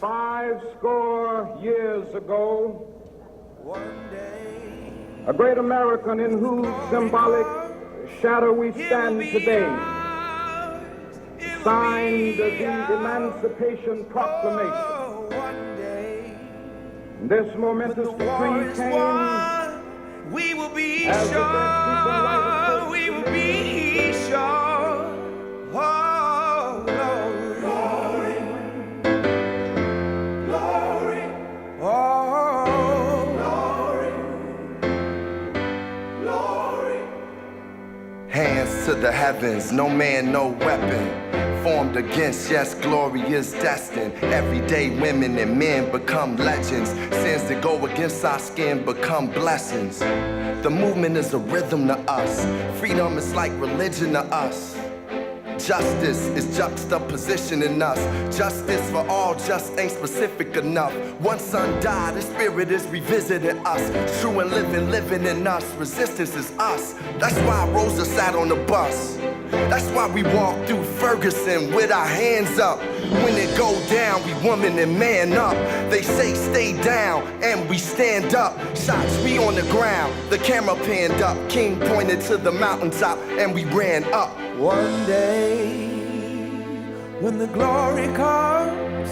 50 years ago, a great American in whose symbolic shadow we stand today signed the Emancipation Proclamation. This momentous decree came we will be as the dead people light a we will be sure. Oh, glory, glory, oh, glory. Hands to the heavens, no man, no weapon formed against, yes, glory is destined. Everyday women and men become legends. Sins that go against our skin become blessings. The movement is a rhythm to us. Freedom is like religion to us. Justice is juxtaposition in us. Justice for all just ain't specific enough. One son died, his spirit is revisiting us. True and living in us. Resistance is us. That's why Rosa sat on the bus. That's why we walk through Ferguson with our hands up. When it go down, we woman and man up. They say stay down, and we stand up. Shots, we on the ground, the camera panned up. King pointed to the mountaintop, and we ran up. One day, when the glory comes,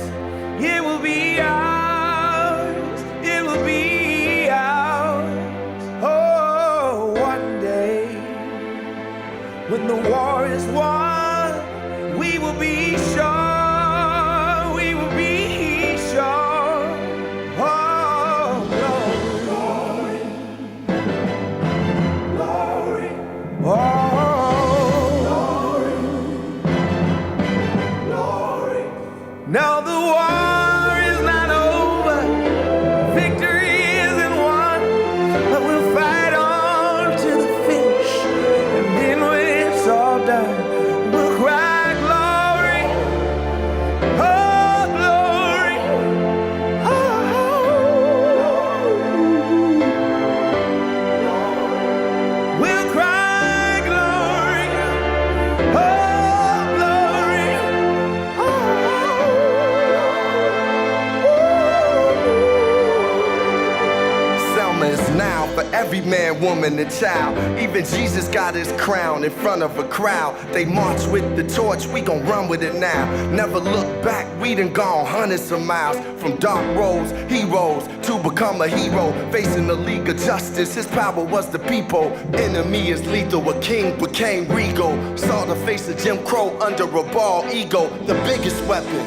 it will be ours, it will be ours. Oh, one day, when the war is won, we will be sure, we will be sure. Oh, glory, glory, glory. Oh. Now the war is not over, victory isn't won, but we'll fight on to the finish, and then when it's all done, we'll cry glory, oh glory, oh, we'll cry glory, oh glory, oh. Is now for every man, woman, and child. Even Jesus got his crown in front of a crowd. They march with the torch, we gon' run with it now. Never look back, we done gone hundreds of miles. From dark roads, heroes, to become a hero. Facing the League of Justice, his power was the people. Enemy is lethal, a king became regal. Saw the face of Jim Crow under a bald ego. The biggest weapon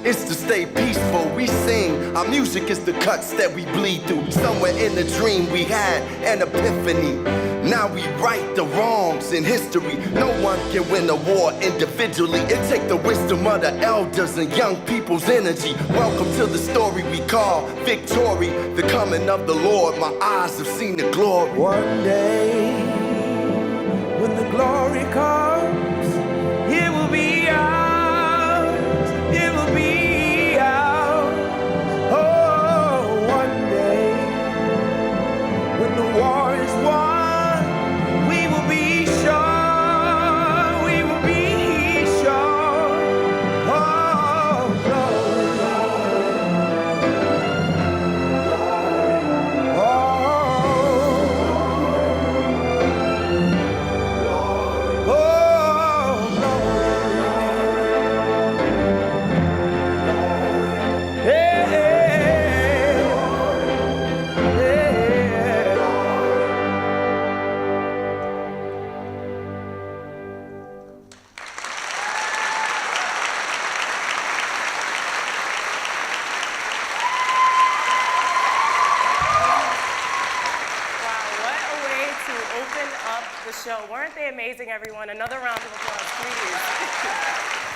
is to stay peaceful. We sing, our music is the cuts that we bleed through. Somewhere in the dream we had an epiphany. Now we right the wrongs in history. No one can win a war individually. It take the wisdom of the elders and young people's energy. Welcome to the story we call victory. The coming of the Lord, my eyes have seen the glory. One day, when the glory comes, it will be ours, it will be ours. Oh, one day, when the war is won, we will be sure, we will be sure. Oh, Weren't they amazing, everyone? Another round of applause, please.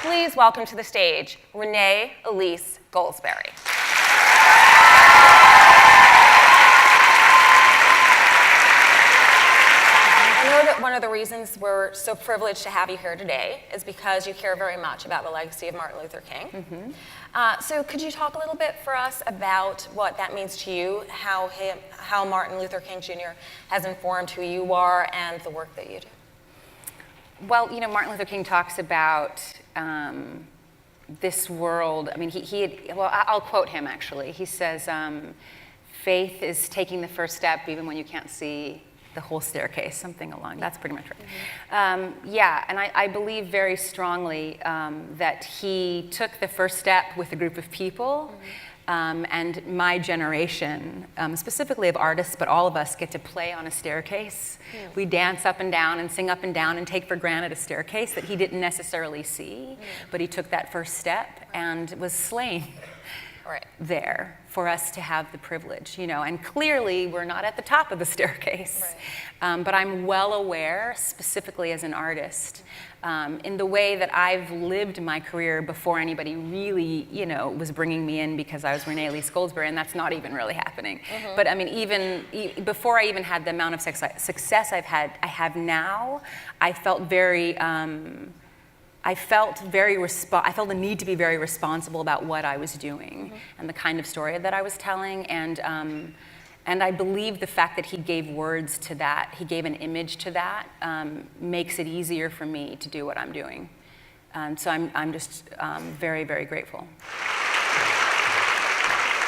Please welcome to the stage, Renee Elise Goldsberry. I know that one of the reasons we're so privileged to have you here today is because you care very much about the legacy of Martin Luther King. Mm-hmm. So could you talk a little bit for us about what that means to you, how Martin Luther King Jr. has informed who you are and the work that you do? Well, you know, Martin Luther King talks about this world, I mean, well, I'll quote him actually. He says, faith is taking the first step even when you can't see the whole staircase, something along, that's pretty much right. Yeah, and I believe very strongly that he took the first step with a group of people, and my generation, specifically of artists, but all of us get to play on a staircase. We dance up and down and sing up and down and take for granted a staircase that he didn't necessarily see, but he took that first step and was slain there for us to have the privilege, you know, and clearly we're not at the top of the staircase. But I'm well aware, specifically as an artist, in the way that I've lived my career before anybody really, you know, was bringing me in because I was Renee Lee Goldsberry, and that's not even really happening. But I mean, even before I even had the amount of success I have now, I felt very, I felt the need to be very responsible about what I was doing and the kind of story that I was telling, and I believe the fact that he gave words to that, he gave an image to that, makes it easier for me to do what I'm doing. So I'm just very, very grateful.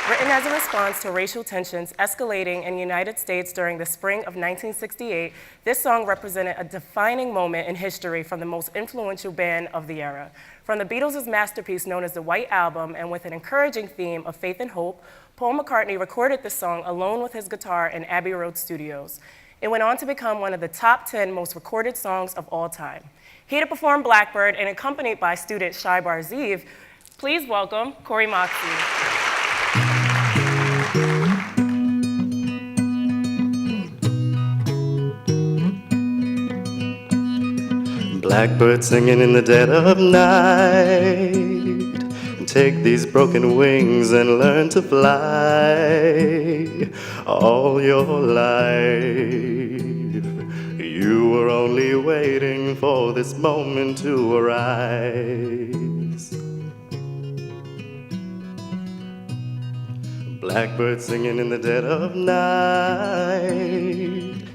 Written as a response to racial tensions escalating in the United States during the spring of 1968, this song represented a defining moment in history from the most influential band of the era. From the Beatles' masterpiece known as the White Album, and with an encouraging theme of faith and hope, Paul McCartney recorded this song alone with his guitar in Abbey Road Studios. It went on to become one of the top 10 most recorded songs of all time. Here to perform Blackbird and accompanied by student Shai Barzeev, please welcome Corey Moxley. Blackbird singing in the dead of night. Take these broken wings and learn to fly. All your life, you were only waiting for this moment to arise. Blackbird singing in the dead of night.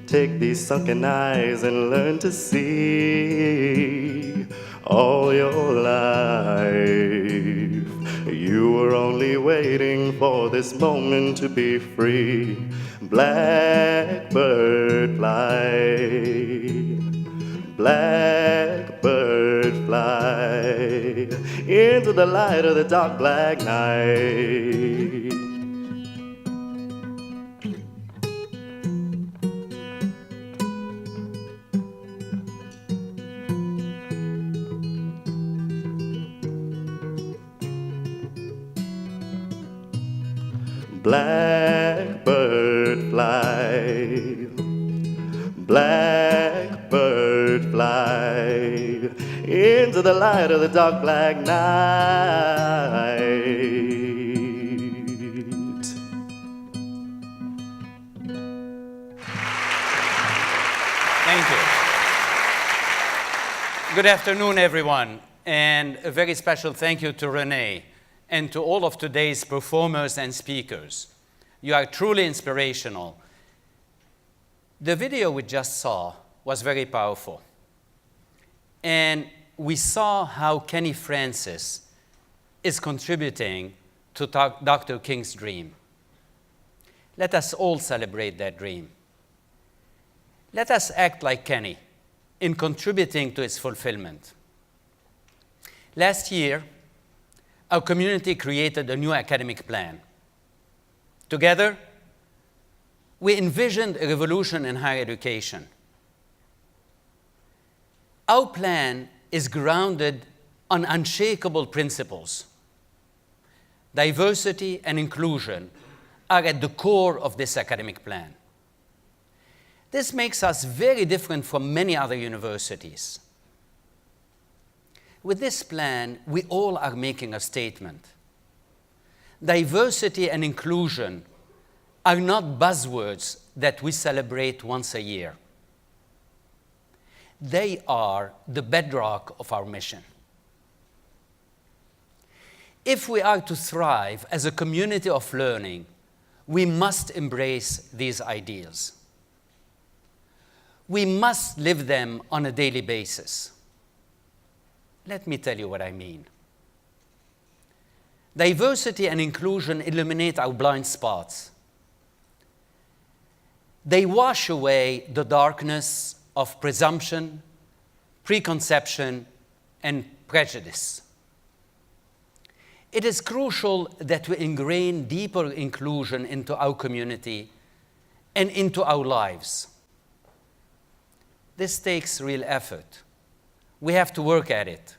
Take these sunken eyes and learn to see. All your life, you were only waiting for this moment to be free. Blackbird fly, blackbird fly, into the light of the dark black night. Blackbird fly, blackbird fly, into the light of the dark black night. Thank you. Good afternoon, everyone, and a very special thank you to Renee and to all of today's performers and speakers. You are truly inspirational. The video we just saw was very powerful. And we saw how Kenny Francis is contributing to Dr. King's dream. Let us all celebrate that dream. Let us act like Kenny in contributing to its fulfillment. Last year, our community created a new academic plan. Together, we envisioned a revolution in higher education. Our plan is grounded on unshakable principles. Diversity and inclusion are at the core of this academic plan. This makes us very different from many other universities. With this plan, we all are making a statement. Diversity and inclusion are not buzzwords that we celebrate once a year. They are the bedrock of our mission. If we are to thrive as a community of learning, we must embrace these ideals. We must live them on a daily basis. Let me tell you what I mean. Diversity and inclusion illuminate our blind spots. They wash away the darkness of presumption, preconception, and prejudice. It is crucial that we ingrain deeper inclusion into our community and into our lives. This takes real effort. We have to work at it.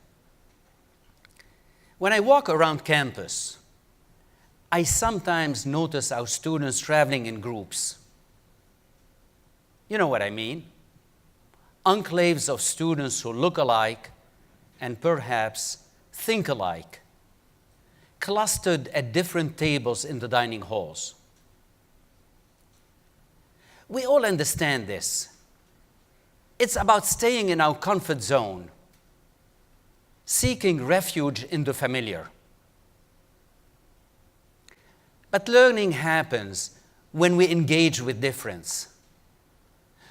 When I walk around campus, I sometimes notice our students traveling in groups. You know what I mean? Enclaves of students who look alike and perhaps think alike, clustered at different tables in the dining halls. We all understand this. It's about staying in our comfort zone, seeking refuge in the familiar. But learning happens when we engage with difference,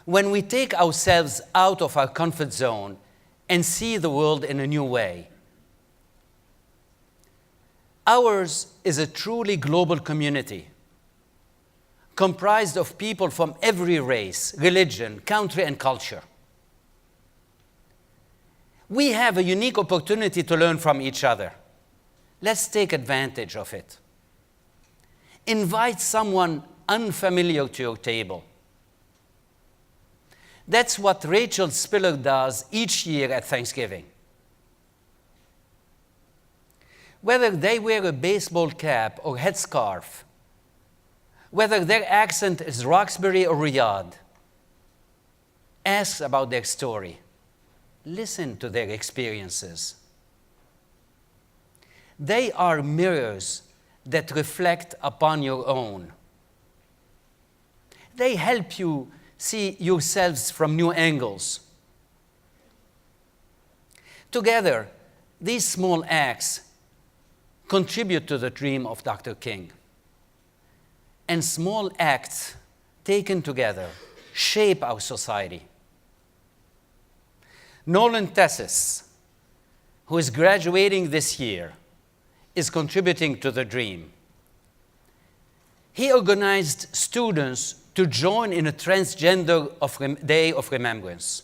when we take ourselves out of our comfort zone and see the world in a new way. Ours is a truly global community, comprised of people from every race, religion, country, and culture. We have a unique opportunity to learn from each other. Let's take advantage of it. Invite someone unfamiliar to your table. That's what Rachel Spiller does each year at Thanksgiving. Whether they wear a baseball cap or headscarf, whether their accent is Roxbury or Riyadh, ask about their story. Listen to their experiences. They are mirrors that reflect upon your own. They help you see yourselves from new angles. Together, these small acts contribute to the dream of Dr. King. And small acts taken together shape our society. Nolan Tessis, who is graduating this year, is contributing to the dream. He organized students to join in a transgender day of remembrance.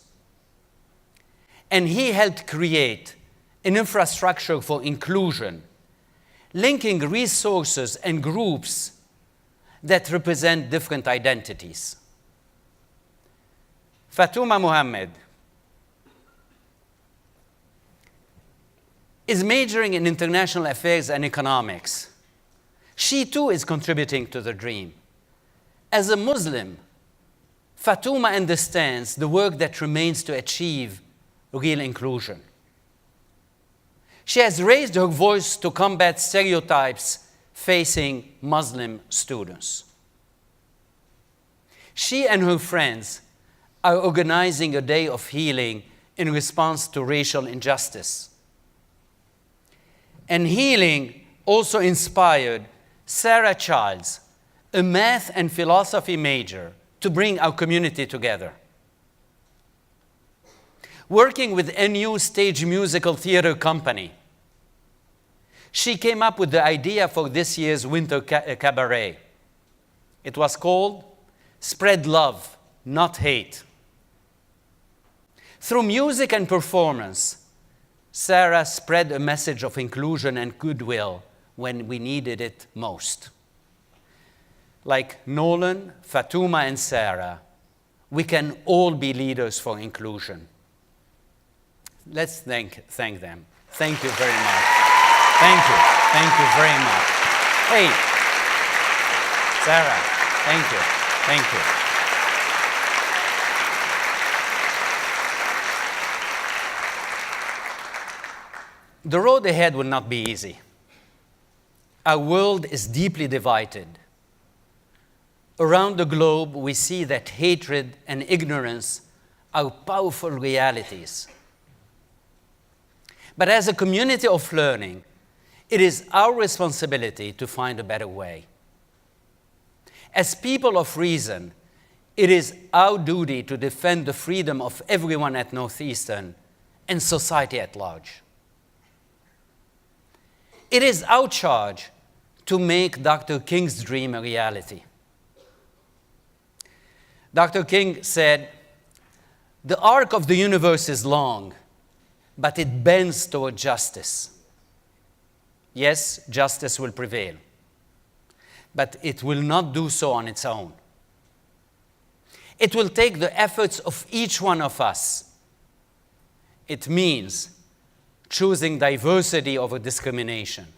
And he helped create an infrastructure for inclusion, linking resources and groups that represent different identities. Fatuma Muhammad is majoring in international affairs and economics. She too is contributing to the dream. As a Muslim, Fatuma understands the work that remains to achieve real inclusion. She has raised her voice to combat stereotypes facing Muslim students. She and her friends are organizing a day of healing in response to racial injustice. And healing also inspired Sarah Childs, a math and philosophy major, to bring our community together. Working with NU Stage Musical Theater Company, she came up with the idea for this year's Winter Cabaret. It was called Spread Love, Not Hate. Through music and performance, Sarah spread a message of inclusion and goodwill when we needed it most. Like Nolan, Fatuma, and Sarah, we can all be leaders for inclusion. Let's thank them. Thank you very much. Thank you. Thank you very much. Hey, Sarah, thank you. Thank you. The road ahead will not be easy. Our world is deeply divided. Around the globe, we see that hatred and ignorance are powerful realities. But as a community of learning, it is our responsibility to find a better way. As people of reason, it is our duty to defend the freedom of everyone at Northeastern and society at large. It is our charge to make Dr. King's dream a reality. Dr. King said, "The arc of the universe is long, but it bends toward justice. Yes, justice will prevail, but it will not do so on its own. It will take the efforts of each one of us. It means choosing diversity over discrimination.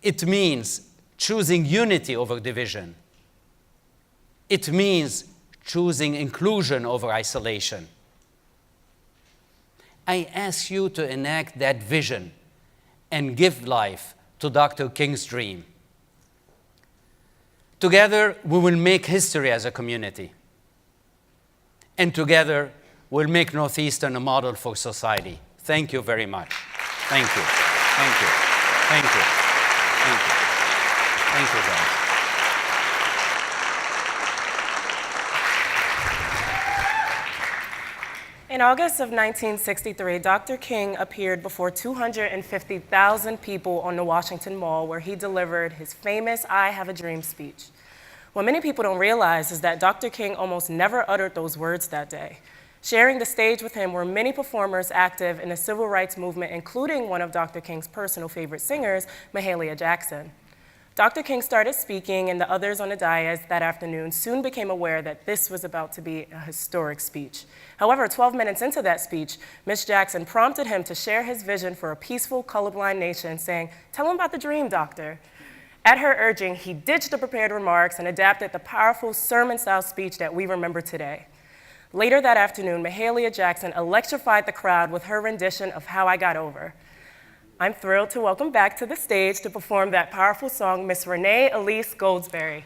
It means choosing unity over division. It means choosing inclusion over isolation." I ask you to enact that vision and give life to Dr. King's dream. Together, we will make history as a community. And together, we'll make Northeastern a model for society. Thank you very much. Thank you. Thank you. Thank you. Thank you. Thank you, guys. In August of 1963, Dr. King appeared before 250,000 people on the Washington Mall, where he delivered his famous "I Have a Dream" speech. What many people don't realize is that Dr. King almost never uttered those words that day. Sharing the stage with him were many performers active in the civil rights movement, including one of Dr. King's personal favorite singers, Mahalia Jackson. Dr. King started speaking, and the others on the dais that afternoon soon became aware that this was about to be a historic speech. However, 12 minutes into that speech, Ms. Jackson prompted him to share his vision for a peaceful, colorblind nation, saying, "Tell him about the dream, doctor." At her urging, he ditched the prepared remarks and adapted the powerful sermon-style speech that we remember today. Later that afternoon, Mahalia Jackson electrified the crowd with her rendition of "How I Got Over." I'm thrilled to welcome back to the stage to perform that powerful song, Miss Renee Elise Goldsberry.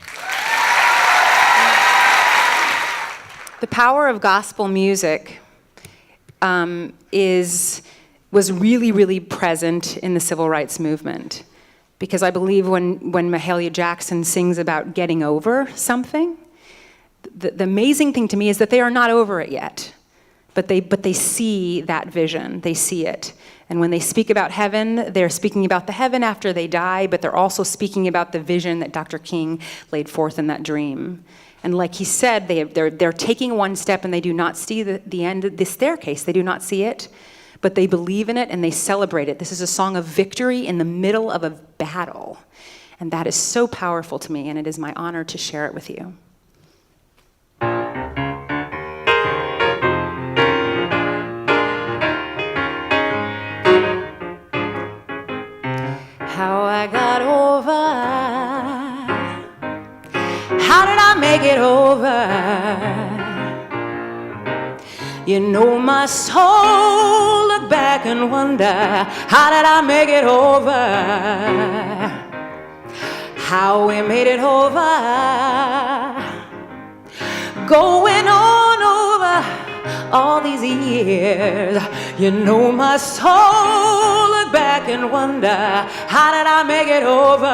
The power of gospel music was really, really present in the civil rights movement. Because I believe when Mahalia Jackson sings about getting over something, the amazing thing to me is that they are not over it yet. But they see that vision, they see it. And when they speak about heaven, they're speaking about the heaven after they die, but they're also speaking about the vision that Dr. King laid forth in that dream. And like he said, they're taking one step and they do not see the end of the staircase. They do not see it, but they believe in it and they celebrate it. This is a song of victory in the middle of a battle. And that is so powerful to me, and it is my honor to share it with you. How I got over, how did I make it over? You know my soul, look back and wonder, how did I make it over? How we made it over, going on over all these years. You know my soul, look back and wonder, how did I make it over?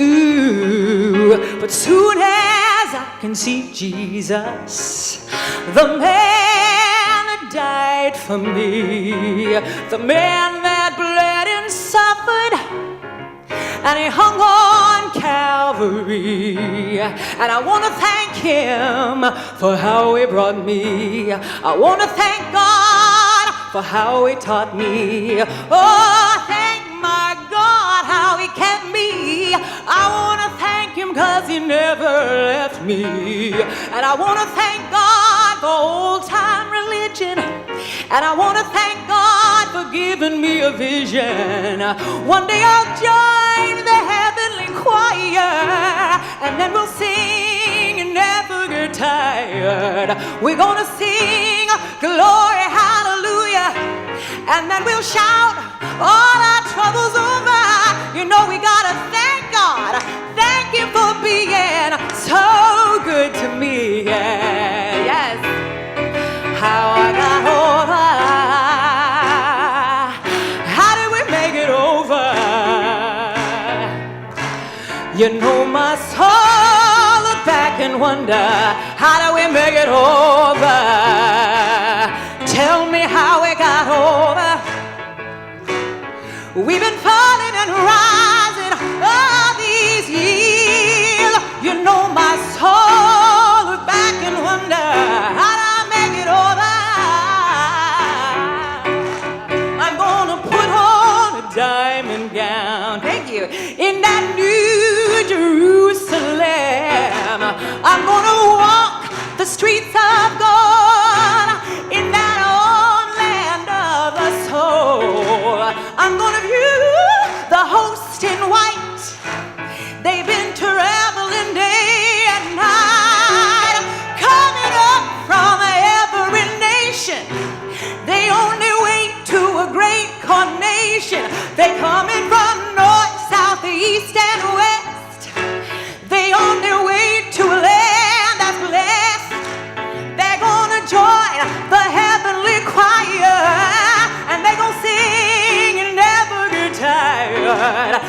Ooh, but soon as I can see Jesus, the man that died for me, the man that bled and suffered, and he hung on Calvary. And I want to thank him for how he brought me. I want to thank God for how he taught me. Oh, thank my God how he kept me. I want to thank him because he never left me. And I want to thank God for old-time religion. And I want to thank God for giving me a vision. One day I'll join the heavenly choir, and then we'll sing and never get tired. We're gonna sing glory, hallelujah, and then we'll shout all our troubles over. You know we gotta thank God. Thank you for being so good to me. Yes. How I got over. How did we make it over? You know my soul, look back and wonder, how do we make it over? Tell me how we got over. We've been falling and rising all these years. You know my soul look back and wonder how'd I make it over. I'm gonna put on a diamond gown, thank you, in that New Jerusalem. I'm gonna walk the streets of gold in that old land of the soul. I'm gonna view the host in white. They've been traveling day and night, coming up from every nation. They on their way to a great coronation. They coming from north, south, east, and west. They on their way to a land that's blessed. They're gonna join the heavenly choir, and they're gonna sing and never get tired.